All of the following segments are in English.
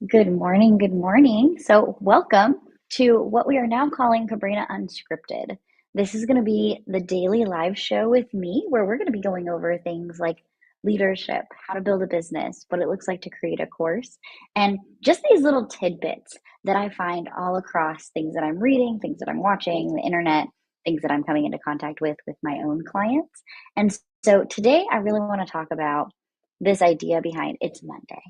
Good morning. Good morning. So, welcome to what we are now calling Kabrina Unscripted. This is going to be the daily live show with me where we're going to be going over things like leadership, how to build a business, what it looks like to create a course, and just these little tidbits that I find all across things that I'm reading, things that I'm watching, the internet, things that I'm coming into contact with my own clients. And so, today I really want to talk about this idea behind it's Monday.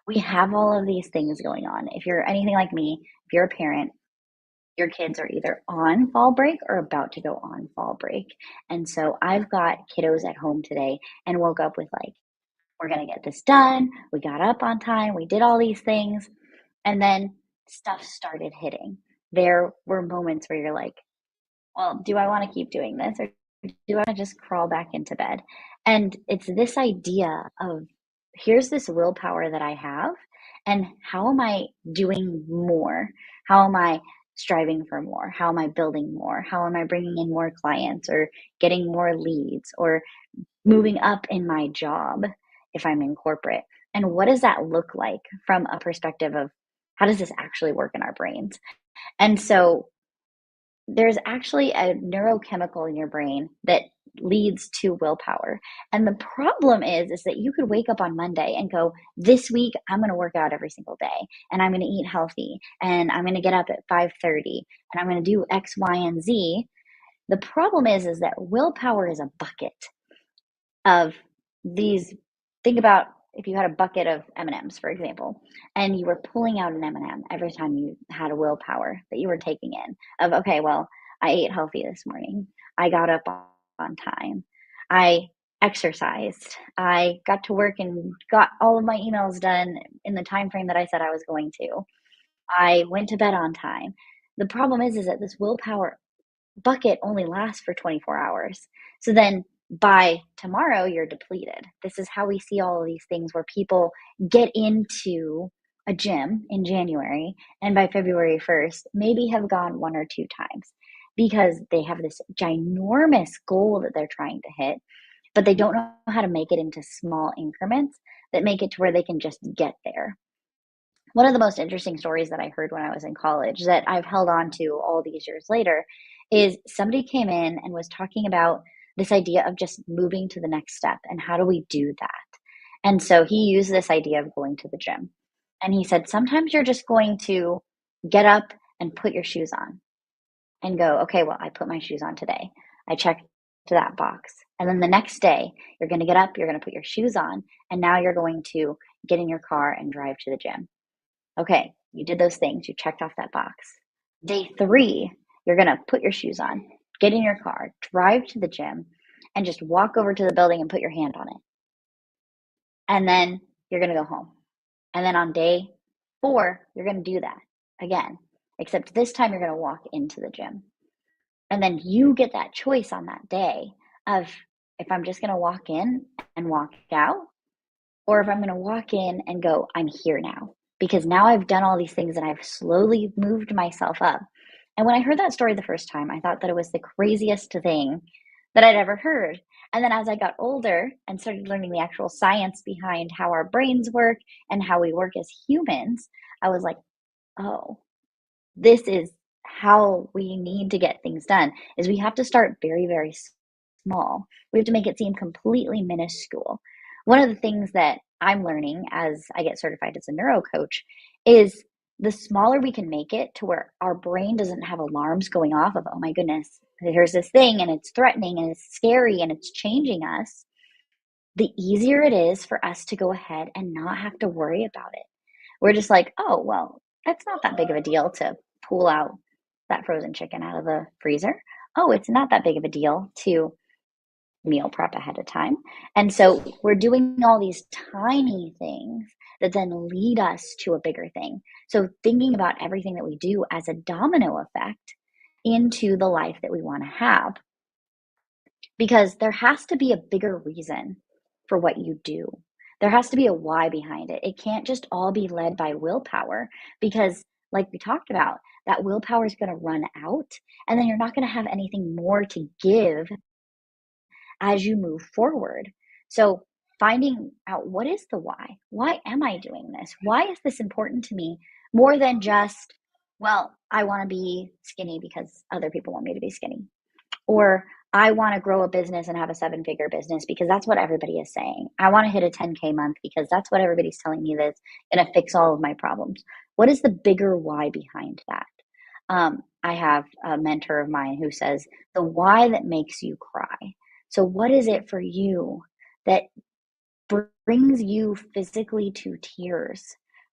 We have all of these things going on. If you're anything like me, if you're a parent, your kids are either on fall break or about to go on fall break. And so I've got kiddos at home today and woke up with like, we're going to get this done. We got up on time. We did all these things. And then stuff started hitting. There were moments where you're like, well, do I want to keep doing this or do I want to just crawl back into bed? And it's this idea of here's this willpower that I have, and how am I doing more? How am I striving for more? How am I building more? How am I bringing in more clients or getting more leads or moving up in my job if I'm in corporate? And what does that look like from a perspective of how does this actually work in our brains? And so there's actually a neurochemical in your brain that leads to willpower. And the problem is that you could wake up on Monday and go, this week I'm going to work out every single day and I'm going to eat healthy and I'm going to get up at 5:30 and I'm going to do X, Y, and Z. The problem is that willpower is a bucket of these. Think about if you had a bucket of M&Ms, for example, and you were pulling out an M&M every time you had a willpower that you were taking in of, okay, well, I ate healthy this morning. I got up on time. I exercised. I got to work and got all of my emails done in the time frame that I said I was going to. I went to bed on time. The problem is that this willpower bucket only lasts for 24 hours. So then by tomorrow, you're depleted. This is how we see all of these things where people get into a gym in January and by February 1st, maybe have gone one or two times because they have this ginormous goal that they're trying to hit, but they don't know how to make it into small increments that make it to where they can just get there. One of the most interesting stories that I heard when I was in college that I've held on to all these years later is somebody came in and was talking about this idea of just moving to the next step and how do we do that? And so he used this idea of going to the gym. And he said, sometimes you're just going to get up and put your shoes on and go, okay, well, I put my shoes on today. I checked to that box. And then the next day, you're going to get up, you're going to put your shoes on, and now you're going to get in your car and drive to the gym. Okay, you did those things. You checked off that box. Day three, you're going to put your shoes on, get in your car, drive to the gym, and just walk over to the building and put your hand on it. And then you're going to go home. And then on day four, you're going to do that again, except this time you're going to walk into the gym. And then you get that choice on that day of if I'm just going to walk in and walk out, or if I'm going to walk in and go, I'm here now. Because now I've done all these things and I've slowly moved myself up. And when I heard that story the first time, I thought that it was the craziest thing that I'd ever heard. And then as I got older and started learning the actual science behind how our brains work and how we work as humans, I was like, oh, this is how we need to get things done is we have to start very, very small. We have to make it seem completely minuscule. One of the things that I'm learning as I get certified as a neuro coach is the smaller we can make it to where our brain doesn't have alarms going off of, oh my goodness, here's this thing and it's threatening and it's scary and it's changing us, the easier it is for us to go ahead and not have to worry about it. We're just like, oh, well, that's not that big of a deal to pull out that frozen chicken out of the freezer. Oh, it's not that big of a deal to meal prep ahead of time. And so we're doing all these tiny things that then lead us to a bigger thing. So thinking about everything that we do as a domino effect into the life that we want to have. Because there has to be a bigger reason for what you do. There has to be a why behind it. It can't just all be led by willpower because, like we talked about, that willpower is going to run out and then you're not going to have anything more to give as you move forward. So finding out what is the why? Why am I doing this? Why is this important to me more than just, well, I want to be skinny because other people want me to be skinny? Or I want to grow a business and have a seven-figure business because that's what everybody is saying. I want to hit a 10K month because that's what everybody's telling me that's going to fix all of my problems. What is the bigger why behind that? I have a mentor of mine who says the why that makes you cry. So, what is it for you that brings you physically to tears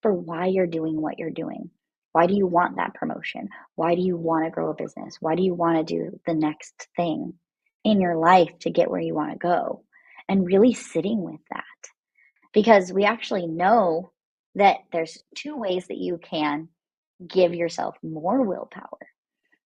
for why you're doing what you're doing? Why do you want that promotion? Why do you want to grow a business? Why do you want to do the next thing in your life to get where you want to go? And really sitting with that. Because we actually know that there's two ways that you can give yourself more willpower.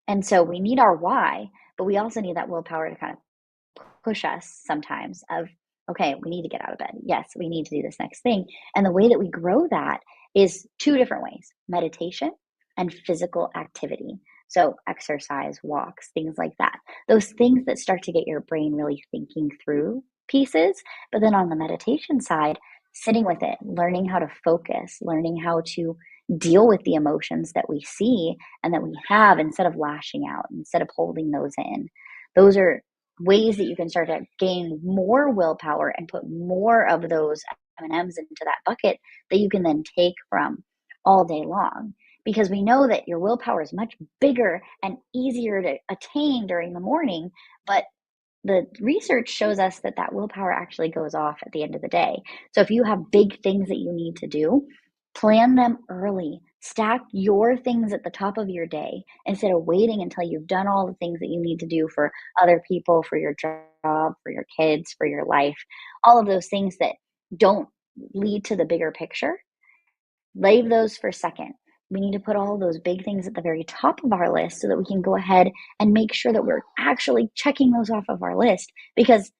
And so we need our why, but we also need that willpower to kind of push us sometimes of, okay, we need to get out of bed. Yes, we need to do this next thing. And the way that we grow that is two different ways: meditation and physical activity. So exercise, walks, things like that. Those things that start to get your brain really thinking through pieces. But then on the meditation side, sitting with it, learning how to focus, learning how to deal with the emotions that we see and that we have instead of lashing out, instead of holding those in. Those are ways that you can start to gain more willpower and put more of those M&Ms into that bucket that you can then take from all day long. Because we know that your willpower is much bigger and easier to attain during the morning, but the research shows us that that willpower actually goes off at the end of the day. So if you have big things that you need to do, plan them early. Stack your things at the top of your day instead of waiting until you've done all the things that you need to do for other people, for your job, for your kids, for your life, all of those things that don't lead to the bigger picture. Leave those for second. We need to put all those big things at the very top of our list so that we can go ahead and make sure that we're actually checking those off of our list. Because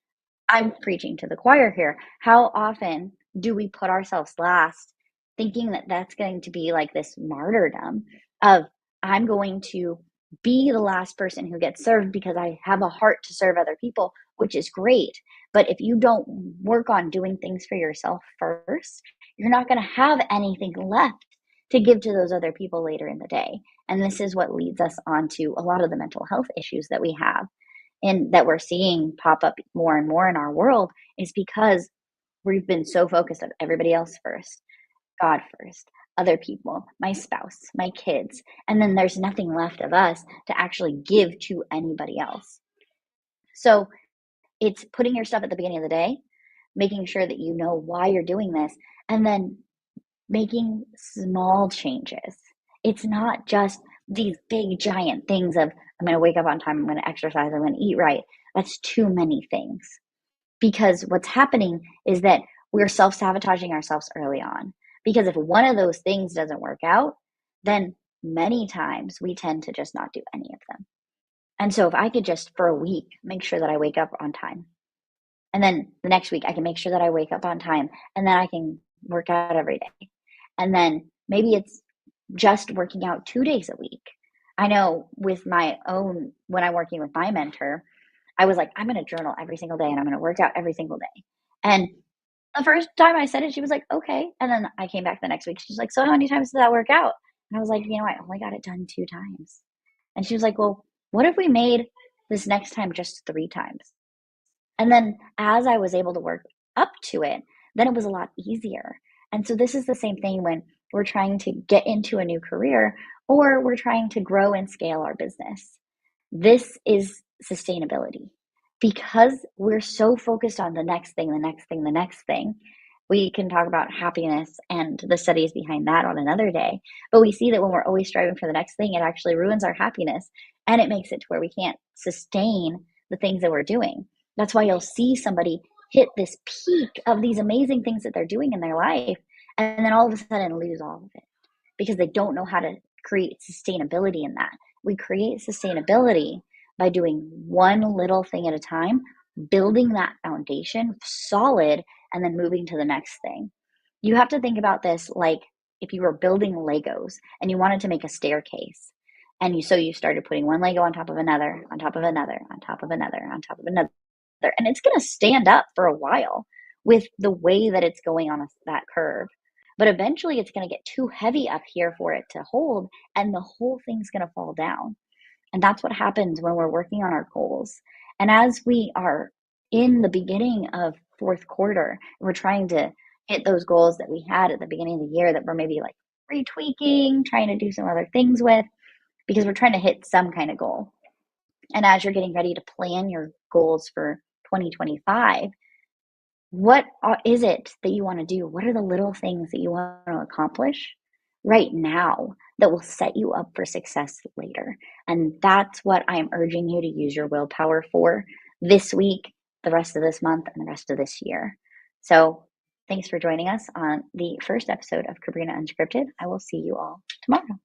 I'm preaching to the choir here. How often do we put ourselves last, thinking that that's going to be like this martyrdom of, I'm going to be the last person who gets served because I have a heart to serve other people, which is great. But if you don't work on doing things for yourself first, you're not going to have anything left to give to those other people later in the day. And this is what leads us on to a lot of the mental health issues that we have and that we're seeing pop up more and more in our world, is because we've been so focused on everybody else first, God first, other people, my spouse, my kids, and then there's nothing left of us to actually give to anybody else. So it's putting your stuff at the beginning of the day, making sure that you know why you're doing this, and then making small changes. It's not just these big giant things of, I'm going to wake up on time, I'm going to exercise, I'm going to eat right. That's too many things. Because what's happening is that we're self-sabotaging ourselves early on. Because if one of those things doesn't work out, then many times we tend to just not do any of them. And so if I could just for a week make sure that I wake up on time, and then the next week I can make sure that I wake up on time, and then I can work out every day. And then maybe it's just working out 2 days a week. I know with my own, when I'm working with my mentor, I was like, I'm going to journal every single day and I'm going to work out every single day. And the first time I said it, she was like, okay. And then I came back the next week. She's like, so how many times did that work out? And I was like, I only got it done 2 times. And she was like, well, what if we made this next time just 3 times? And then as I was able to work up to it, then it was a lot easier. And so this is the same thing when we're trying to get into a new career or we're trying to grow and scale our business. This is sustainability. Because we're so focused on the next thing, the next thing, the next thing, we can talk about happiness and the studies behind that on another day. But we see that when we're always striving for the next thing, it actually ruins our happiness and it makes it to where we can't sustain the things that we're doing. That's why you'll see somebody hit this peak of these amazing things that they're doing in their life and then all of a sudden lose all of it because they don't know how to create sustainability in that. We create sustainability by doing one little thing at a time, building that foundation solid, and then moving to the next thing. You have to think about this like if you were building Legos and you wanted to make a staircase. And you started putting one Lego on top of another, on top of another, on top of another, on top of another. And it's going to stand up for a while. with the way that it's going on that curve. But eventually it's going to get too heavy up here for it to hold, and the whole thing's going to fall down. And that's what happens when we're working on our goals. And as we are in the beginning of fourth quarter, we're trying to hit those goals that we had at the beginning of the year that we're maybe like retweaking, trying to do some other things with, because we're trying to hit some kind of goal. And as you're getting ready to plan your goals for 2025, what is it that you want to do? What are the little things that you want to accomplish right now that will set you up for success later? And that's what I'm urging you to use your willpower for this week, the rest of this month, and the rest of this year. So thanks for joining us on the first episode of Kabrina Unscripted. I will see you all tomorrow.